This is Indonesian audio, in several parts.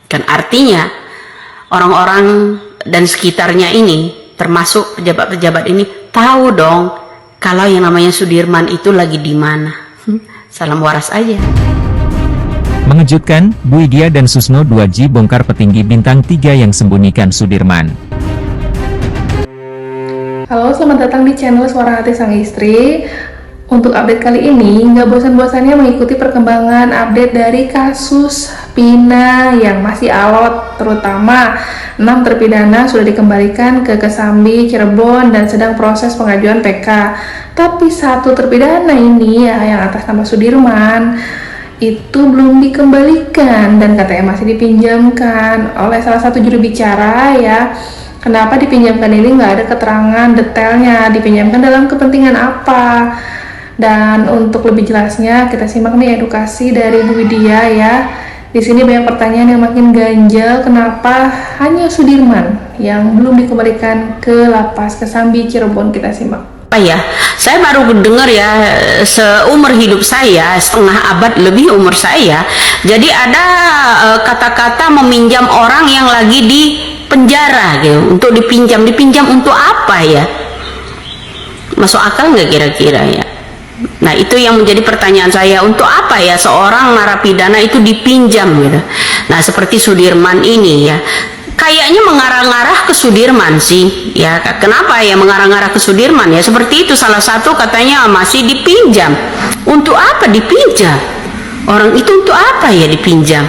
Kan artinya orang-orang dan sekitarnya ini, termasuk pejabat-pejabat ini, tahu dong kalau yang namanya Sudirman itu lagi di mana. Salam waras aja. Mengejutkan, Bu Widya dan Susno 2G bongkar petinggi bintang 3 yang sembunyikan Sudirman. Halo, selamat datang di channel Suara Hati Sang Istri. Untuk update kali ini, nggak bosan-bosannya mengikuti perkembangan update dari kasus Pina yang masih alot, terutama 6 terpidana sudah dikembalikan ke Kesambi, Cirebon, dan sedang proses pengajuan PK. Tapi satu terpidana ini ya, yang atas nama Sudirman, itu belum dikembalikan dan katanya masih dipinjamkan oleh salah satu juru bicara ya. Kenapa dipinjamkan ini nggak ada keterangan detailnya, dipinjamkan dalam kepentingan apa. Dan untuk lebih jelasnya kita simak nih edukasi dari Bu Widya ya. Di sini banyak pertanyaan yang makin ganjal, kenapa hanya Sudirman yang belum dikembalikan ke lapas Kesambi Cirebon. Kita simak. Ya, saya baru dengar ya, seumur hidup saya, setengah abad lebih umur saya. Jadi ada kata-kata meminjam orang yang lagi di penjara gitu, untuk dipinjam untuk apa ya? Masuk akal nggak kira-kira ya? Nah, itu yang menjadi pertanyaan saya, untuk apa ya seorang narapidana itu dipinjam gitu. Nah, seperti Sudirman ini ya, kayaknya mengarah-ngarah ke Sudirman sih ya. Kenapa ya mengarah-ngarah ke Sudirman ya? Seperti itu, salah satu katanya masih dipinjam. Untuk apa dipinjam? Orang itu untuk apa ya dipinjam?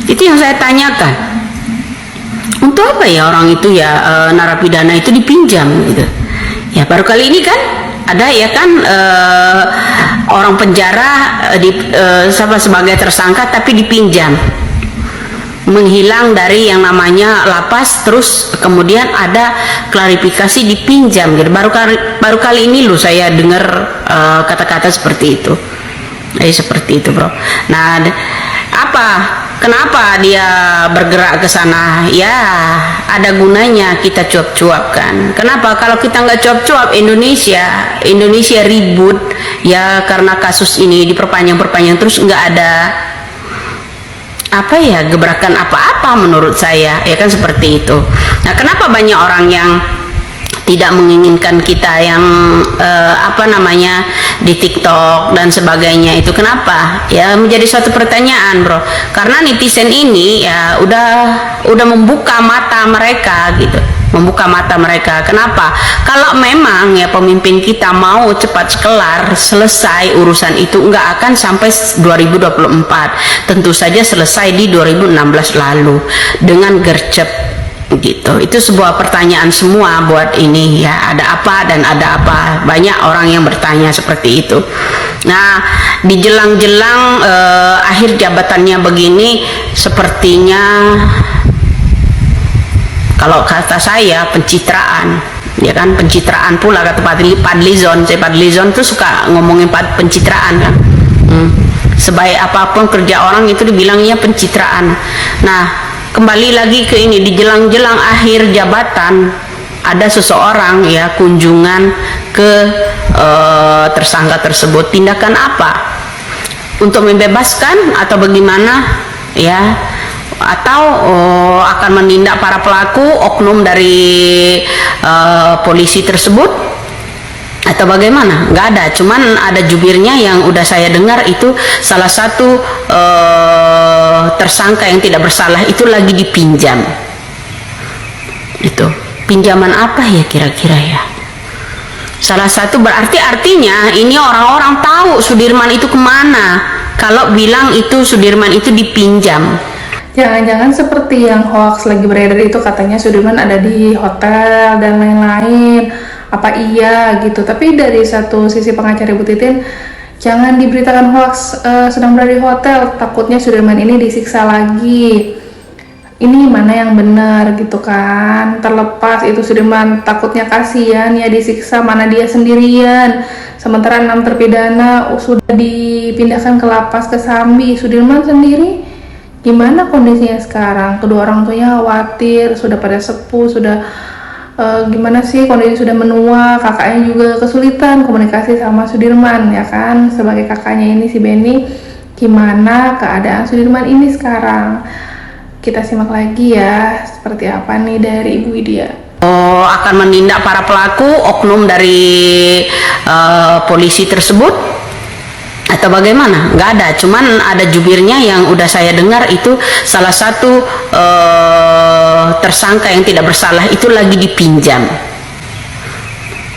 Itu yang saya tanyakan. Untuk apa ya orang itu ya, narapidana itu dipinjam gitu ya? Baru kali ini kan ada ya kan, orang penjara sebagai tersangka tapi dipinjam, menghilang dari yang namanya lapas, terus kemudian ada klarifikasi dipinjam gitu. Baru kali ini loh saya dengar kata-kata seperti itu. Seperti itu, bro. Nah, kenapa dia bergerak ke sana? Ya, ada gunanya kita cuap-cuap kan. Kenapa? Kalau kita nggak cuap-cuap, Indonesia ribut ya, karena kasus ini diperpanjang terus, nggak ada gebrakan apa-apa menurut saya ya kan, seperti itu. Nah, kenapa banyak orang yang tidak menginginkan kita yang di TikTok dan sebagainya itu? Kenapa ya? Menjadi suatu pertanyaan, bro, karena netizen ini ya udah membuka mata mereka gitu, membuka mata mereka. Kenapa? Kalau memang ya pemimpin kita mau cepat selesai urusan itu, nggak akan sampai 2024, tentu saja selesai di 2016 lalu dengan gercep gitu. Itu sebuah pertanyaan semua buat ini ya, ada apa dan ada apa, banyak orang yang bertanya seperti itu. Nah, di jelang-jelang akhir jabatannya begini, sepertinya kalau kata saya pencitraan ya kan, pencitraan pula kata Fadlizon. Fadlizon tuh suka ngomongin pencitraan kan. Sebaik apapun kerja orang itu dibilangnya pencitraan. Nah, kembali lagi ke ini, di jelang-jelang akhir jabatan ada seseorang ya kunjungan ke tersangka tersebut. Tindakan apa? Untuk membebaskan atau bagaimana ya? Atau akan menindak para pelaku, oknum dari polisi tersebut, atau bagaimana? Nggak ada, cuman ada jubirnya yang udah saya dengar itu salah satu tersangka yang tidak bersalah itu lagi dipinjam. Itu pinjaman apa ya kira-kira ya? Salah satu, berarti artinya ini orang-orang tahu Sudirman itu kemana kalau bilang itu Sudirman itu dipinjam. Jangan-jangan seperti yang hoax lagi beredar itu, katanya Sudirman ada di hotel dan lain-lain. Apa iya gitu? Tapi dari satu sisi pengacara Ibu Titin, jangan diberitakan hoax sedang berada di hotel, takutnya Sudirman ini disiksa lagi. Ini mana yang benar gitu kan? Terlepas itu Sudirman takutnya kasihan ya disiksa, mana dia sendirian. Sementara 6 terpidana sudah dipindahkan ke lapas Kesambi, Sudirman sendiri gimana kondisinya sekarang? Kedua orang tuanya khawatir, sudah pada sepuh, sudah gimana sih, kondisi sudah menua. Kakaknya juga kesulitan komunikasi sama Sudirman ya kan, sebagai kakaknya ini si Benny. Gimana keadaan Sudirman ini sekarang? Kita simak lagi ya, seperti apa nih dari Ibu Widya. Oh, akan menindak para pelaku oknum dari polisi tersebut atau bagaimana? Nggak ada, cuman ada jubirnya yang udah saya dengar itu salah satu tersangka yang tidak bersalah itu lagi dipinjam.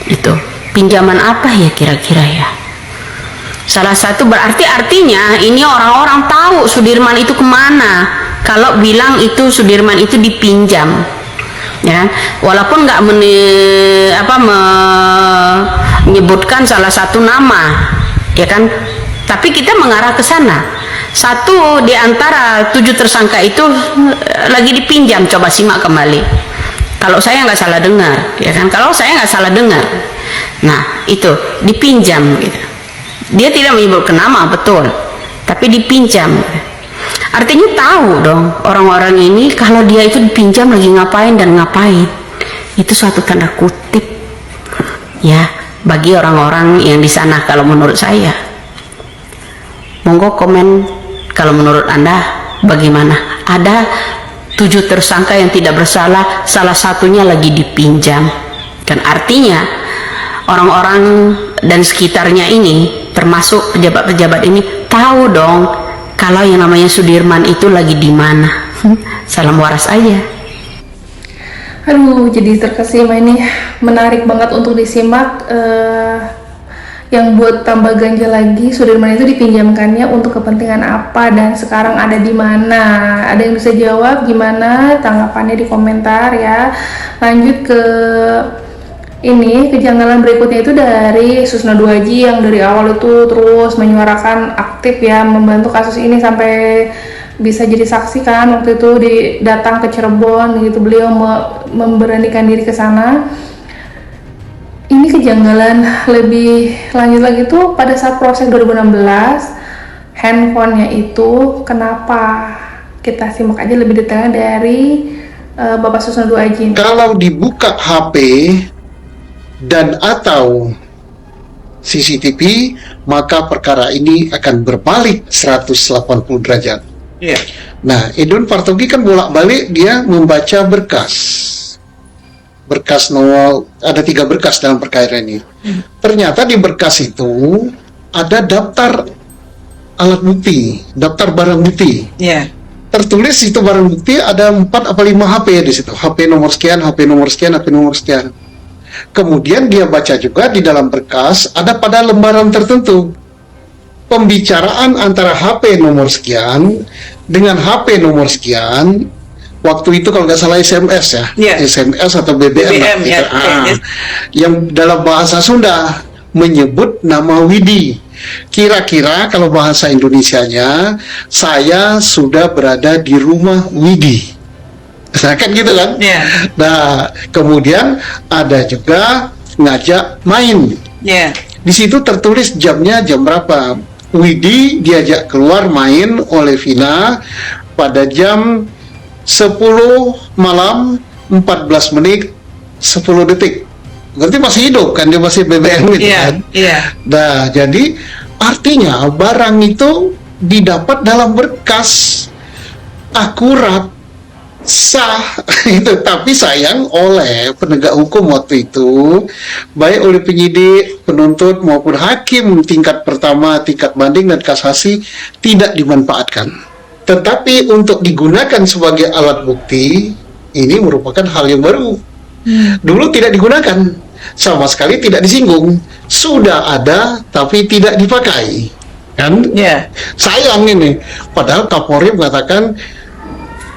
Itu pinjaman apa ya kira-kira ya? Salah satu berarti artinya ini orang-orang tahu Sudirman itu kemana kalau bilang itu Sudirman itu dipinjam, ya, walaupun nggak menyebutkan salah satu nama, ya kan, tapi kita mengarah ke sana. Satu di antara 7 tersangka itu lagi dipinjam. Coba simak kembali kalau saya nggak salah dengar, ya kan, kalau saya nggak salah dengar. Nah itu dipinjam gitu. Dia tidak menyebutkan nama, betul, tapi dipinjam. Artinya tahu dong orang-orang ini kalau dia itu dipinjam lagi ngapain dan ngapain. Itu suatu tanda kutip ya bagi orang-orang yang di sana kalau menurut saya. Monggo komen kalau menurut Anda bagaimana. Ada 7 tersangka yang tidak bersalah, salah satunya lagi dipinjam. Kan artinya orang-orang dan sekitarnya ini termasuk pejabat-pejabat ini tahu dong kalau yang namanya Sudirman itu lagi di mana. Salam waras aja. Aduh, jadi terkesima ini, menarik banget untuk disimak. Yang buat tambah ganjil lagi, Sudirman itu dipinjamkannya untuk kepentingan apa dan sekarang ada di mana? Ada yang bisa jawab gimana? Tanggapannya di komentar ya. Lanjut ke ini, kejanggalan berikutnya itu dari Susno 2J yang dari awal itu terus menyuarakan aktif ya membantu kasus ini sampai bisa jadi saksi kan, waktu itu datang ke Cirebon gitu, beliau memberanikan diri ke sana. Ini kejanggalan lebih lanjut lagi tuh pada saat proses 2016, handphonenya itu kenapa? Kita simak aja lebih detailnya dari Bapak Susno 2J. Kalau dibuka HP dan atau CCTV, maka perkara ini akan berbalik 180 derajat. Iya. Nah, Edon Partogi kan bolak-balik dia membaca berkas nol, ada 3 berkas dalam perkara ini. Ternyata di berkas itu ada daftar alat bukti, daftar barang bukti. Iya. Tertulis itu barang bukti ada 4 apa 5 HP di situ. HP nomor sekian, HP nomor sekian, HP nomor sekian. Kemudian dia baca juga di dalam berkas ada pada lembaran tertentu pembicaraan antara HP nomor sekian dengan HP nomor sekian. Waktu itu kalau nggak salah SMS ya, Yeah. SMS atau BBM, lah, ya. gitu. Yang dalam bahasa Sunda menyebut nama Widi. Kira-kira kalau bahasa Indonesianya, saya sudah berada di rumah Widi. Nah, kan gitu kan? Iya. Nah, kemudian ada juga ngajak main. Iya. Di situ tertulis jamnya jam berapa. Widi diajak keluar main oleh Vina pada jam 10 malam 14 menit 10 detik. Berarti masih hidup kan, dia masih BBM gitu Iya. kan. Iya. Nah, jadi artinya barang itu didapat dalam berkas akurat, sah itu, tapi sayang oleh penegak hukum waktu itu, baik oleh penyidik, penuntut maupun hakim tingkat pertama, tingkat banding dan kasasi tidak dimanfaatkan. Tetapi untuk digunakan sebagai alat bukti ini merupakan hal yang baru. Dulu tidak digunakan, sama sekali tidak disinggung. Sudah ada tapi tidak dipakai, kan? Iya. Sayang ini. Padahal Kapolri mengatakan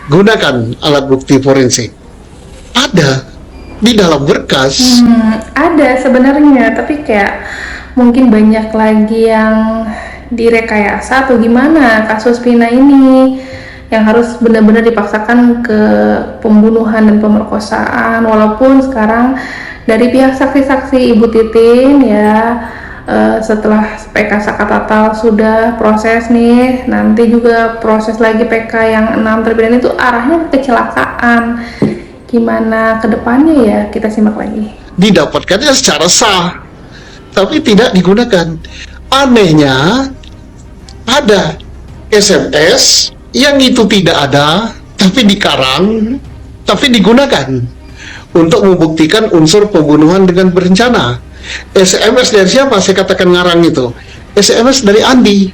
gunakan alat bukti forensik. Ada di dalam berkas. Ada sebenarnya, tapi kayak mungkin banyak lagi yang direkayasa atau gimana kasus Vina ini yang harus benar-benar dipaksakan ke pembunuhan dan pemerkosaan. Walaupun sekarang dari pihak saksi-saksi Ibu Titin ya, setelah PK Sakatatal sudah proses nih, nanti juga proses lagi PK yang 6 terpidana itu arahnya ke kecelakaan. Gimana ke depannya ya, kita simak lagi. Didapatkannya secara sah, tapi tidak digunakan. Anehnya ada SMS yang itu tidak ada tapi dikarang, tapi digunakan untuk membuktikan unsur pembunuhan dengan berencana. SMS dari siapa? Saya katakan ngarang itu. SMS dari Andi.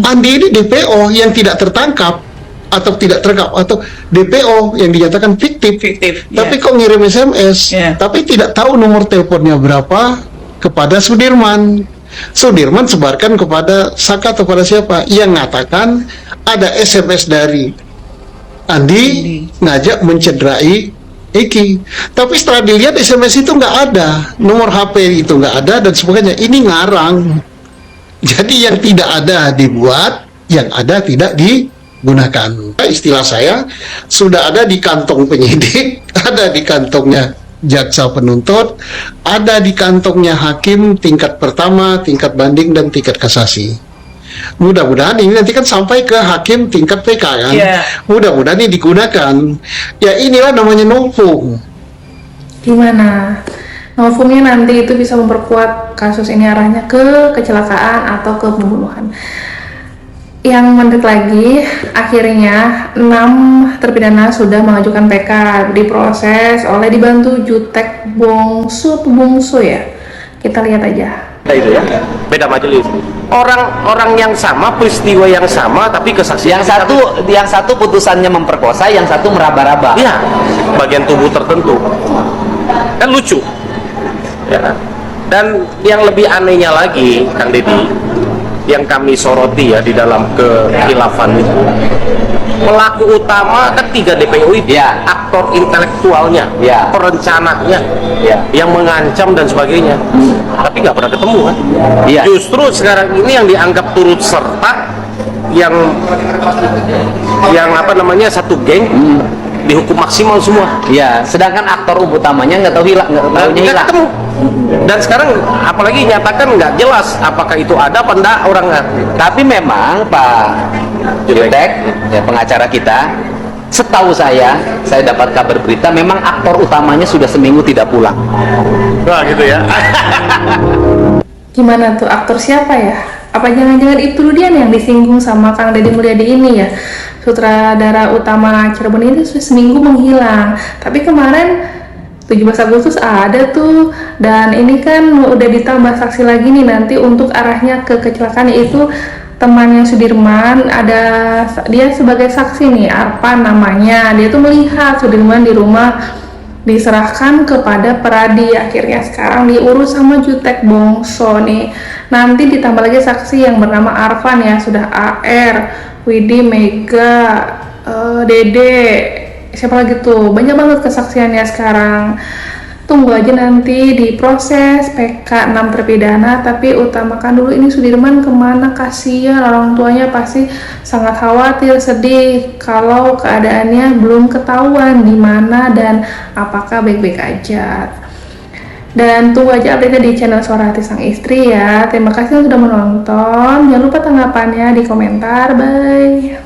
Andi ini DPO yang tidak tertangkap atau tidak tertangkap, atau DPO yang dinyatakan fiktif. Tapi kok ngirim SMS, tapi tidak tahu nomor teleponnya berapa kepada Sudirman. Sudirman sebarkan kepada Saka atau pada siapa yang mengatakan ada SMS dari Andi ngajak mencederai Eki. Tapi setelah dilihat SMS itu nggak ada, nomor HP itu nggak ada dan sebagainya. Ini ngarang. Jadi yang tidak ada dibuat, yang ada tidak digunakan. Istilah saya sudah ada di kantong penyidik, ada di kantongnya jaksa penuntut, ada di kantongnya hakim tingkat pertama, tingkat banding dan tingkat kasasi. Mudah-mudahan ini nanti kan sampai ke hakim tingkat PK kan. Mudah-mudahan ini digunakan. Ya inilah namanya novum. Gimana? Novumnya nanti itu bisa memperkuat kasus ini arahnya ke kecelakaan atau ke pembunuhan. Yang menarik lagi, akhirnya 6 terpidana sudah mengajukan PK, diproses oleh dibantu Jutek Bungsu ya. Kita lihat aja. Itu ya, beda majelis. Orang yang sama, peristiwa yang sama, tapi kesaksian yang satu putusannya memperkosa, yang satu meraba-raba. Iya, bagian tubuh tertentu. Kan lucu. Ya. Dan yang lebih anehnya lagi, Kang Deddy, yang kami soroti ya di dalam kekhilafan itu, pelaku utama kan 3 DPO itu, aktor intelektualnya, perencananya, yang mengancam dan sebagainya, tapi nggak pernah ketemu kan. Justru sekarang ini yang dianggap turut serta, yang apa namanya satu geng, dihukum maksimal semua. Sedangkan aktor utamanya nggak tahu nggak ketemu. Dan sekarang apalagi nyatakan nggak jelas apakah itu ada apa enggak orangnya. Tapi memang Pak Jutek, pengacara kita, setahu saya dapat kabar berita memang aktor utamanya sudah seminggu tidak pulang. Wah gitu ya. Gimana tuh, aktor siapa ya? Apa jangan-jangan itu dia yang disinggung sama Kang Deddy Mulyadi ini ya? Sutradara utama Cirebon itu sudah seminggu menghilang. Tapi kemarin 17 Agustus ada tuh, dan ini kan udah ditambah saksi lagi nih nanti untuk arahnya ke kecelakaan, yaitu temannya Sudirman, ada dia sebagai saksi nih, apa namanya, dia tuh melihat Sudirman di rumah diserahkan kepada Peradi, akhirnya sekarang diurus sama Jutek Bongso nih. Nanti ditambah lagi saksi yang bernama Arfan ya, sudah AR, Widi, Mega, Dede, siapa lagi tuh, banyak banget kesaksiannya sekarang. Tunggu aja nanti diproses PK 6 terpidana, tapi utamakan dulu ini Sudirman kemana, kasihan orang tuanya pasti sangat khawatir, sedih kalau keadaannya belum ketahuan di mana dan apakah baik-baik aja. Dan tunggu aja update-nya di channel Suara Hati Sang Istri ya. Terima kasih sudah menonton, jangan lupa tanggapannya di komentar, bye.